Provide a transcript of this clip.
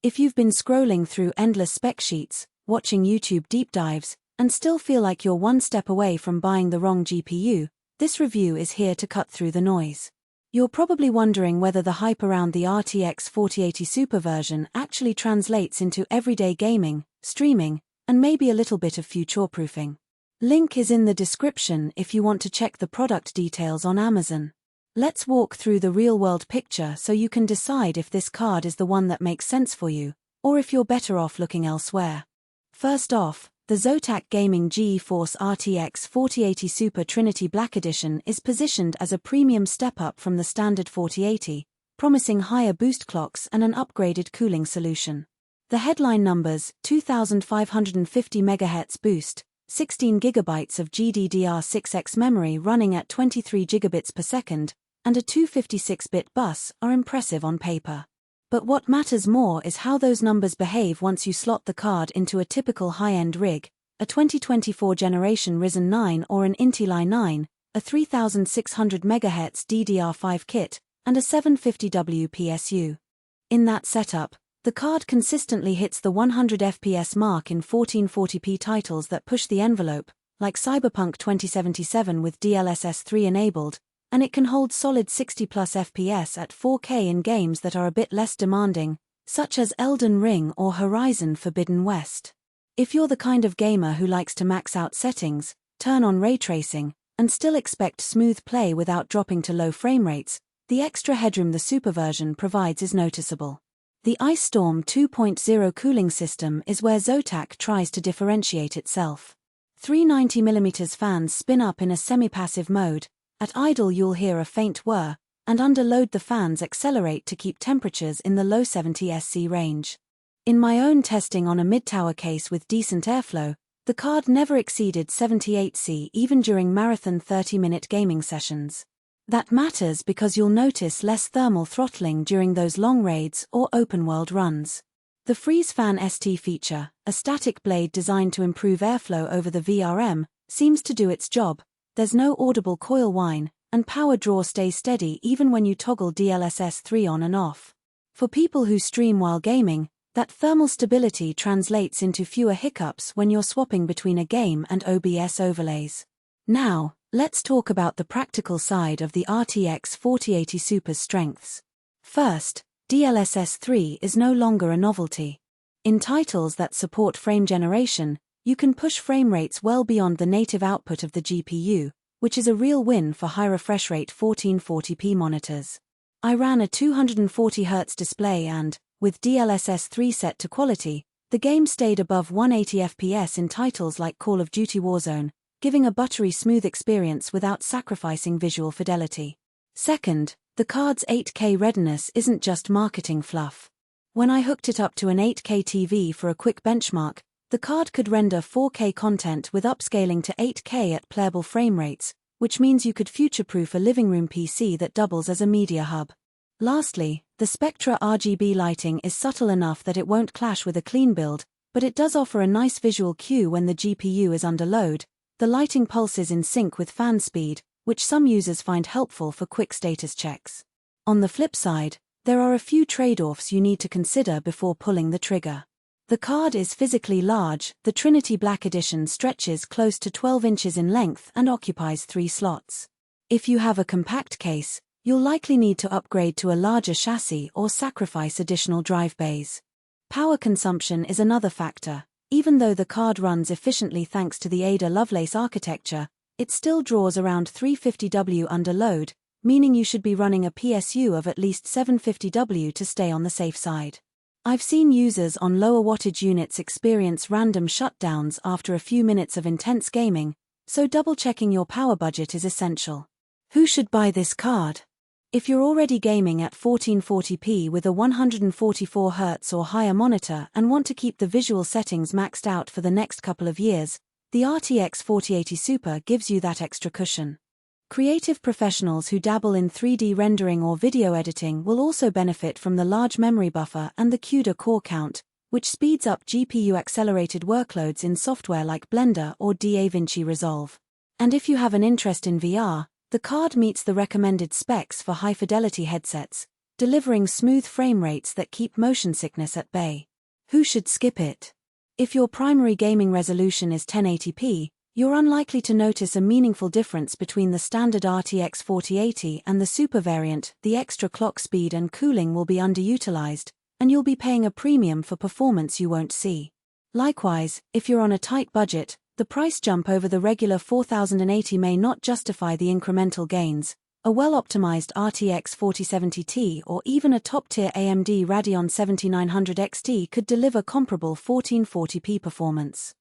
If you've been scrolling through endless spec sheets, watching YouTube deep dives, and still feel like you're one step away from buying the wrong GPU, this review is here to cut through the noise. You're probably wondering whether the hype around the RTX 4080 Super version actually translates into everyday gaming, streaming, and maybe a little bit of future-proofing. Link is in the description if you want to check the product details on Amazon. Let's walk through the real-world picture so you can decide if this card is the one that makes sense for you, or if you're better off looking elsewhere. First off, the ZOTAC Gaming GeForce RTX 4080 Super Trinity Black Edition is positioned as a premium step-up from the standard 4080, promising higher boost clocks and an upgraded cooling solution. The headline numbers: 2550 MHz boost, 16 GB of GDDR6X memory running at 23 gigabits per second, and a 256-bit bus are impressive on paper. But what matters more is how those numbers behave once you slot the card into a typical high-end rig, a 2024 generation Ryzen 9 or an Intel i9, a 3600 MHz DDR5 kit, and a 750W PSU. In that setup, the card consistently hits the 100 FPS mark in 1440p titles that push the envelope, like Cyberpunk 2077 with DLSS 3 enabled, and it can hold solid 60+ FPS at 4K in games that are a bit less demanding, such as Elden Ring or Horizon Forbidden West. If you're the kind of gamer who likes to max out settings, turn on ray tracing, and still expect smooth play without dropping to low frame rates, the extra headroom the Super version provides is noticeable. The IceStorm 2.0 cooling system is where ZOTAC tries to differentiate itself. 390mm fans spin up in a semi-passive mode. At idle you'll hear a faint whir, and under load the fans accelerate to keep temperatures in the low 70 SC range. In my own testing on a mid-tower case with decent airflow, the card never exceeded 78 C even during marathon 30-minute gaming sessions. That matters because you'll notice less thermal throttling during those long raids or open-world runs. The Freeze Fan ST feature, a static blade designed to improve airflow over the VRM, seems to do its job. There's no audible coil whine, and power draw stays steady even when you toggle DLSS 3 on and off. For people who stream while gaming, that thermal stability translates into fewer hiccups when you're swapping between a game and OBS overlays. Now, let's talk about the practical side of the RTX 4080 Super's strengths. First, DLSS 3 is no longer a novelty. In titles that support frame generation, you can push frame rates well beyond the native output of the GPU, which is a real win for high refresh rate 1440p monitors. I ran a 240Hz display and, with DLSS 3 set to quality, the game stayed above 180 FPS in titles like Call of Duty Warzone, giving a buttery smooth experience without sacrificing visual fidelity. Second, the card's 8K readiness isn't just marketing fluff. When I hooked it up to an 8K TV for a quick benchmark, the card could render 4K content with upscaling to 8K at playable frame rates, which means you could future-proof a living room PC that doubles as a media hub. Lastly, the Spectra RGB lighting is subtle enough that it won't clash with a clean build, but it does offer a nice visual cue when the GPU is under load. The lighting pulses in sync with fan speed, which some users find helpful for quick status checks. On the flip side, there are a few trade-offs you need to consider before pulling the trigger. The card is physically large. The Trinity Black Edition stretches close to 12 inches in length and occupies 3 slots. If you have a compact case, you'll likely need to upgrade to a larger chassis or sacrifice additional drive bays. Power consumption is another factor. Even though the card runs efficiently thanks to the Ada Lovelace architecture, it still draws around 350W under load, meaning you should be running a PSU of at least 750W to stay on the safe side. I've seen users on lower wattage units experience random shutdowns after a few minutes of intense gaming, so double-checking your power budget is essential. Who should buy this card? If you're already gaming at 1440p with a 144Hz or higher monitor and want to keep the visual settings maxed out for the next couple of years, the RTX 4080 Super gives you that extra cushion. Creative professionals who dabble in 3D rendering or video editing will also benefit from the large memory buffer and the CUDA core count, which speeds up GPU-accelerated workloads in software like Blender or DaVinci Resolve. And if you have an interest in VR, the card meets the recommended specs for high-fidelity headsets, delivering smooth frame rates that keep motion sickness at bay. Who should skip it? If your primary gaming resolution is 1080p, you're unlikely to notice a meaningful difference between the standard RTX 4080 and the super variant. The extra clock speed and cooling will be underutilized, and you'll be paying a premium for performance you won't see. Likewise, if you're on a tight budget, the price jump over the regular 4080 may not justify the incremental gains. A well-optimized RTX 4070 Ti or even a top-tier AMD Radeon 7900 XT could deliver comparable 1440p performance.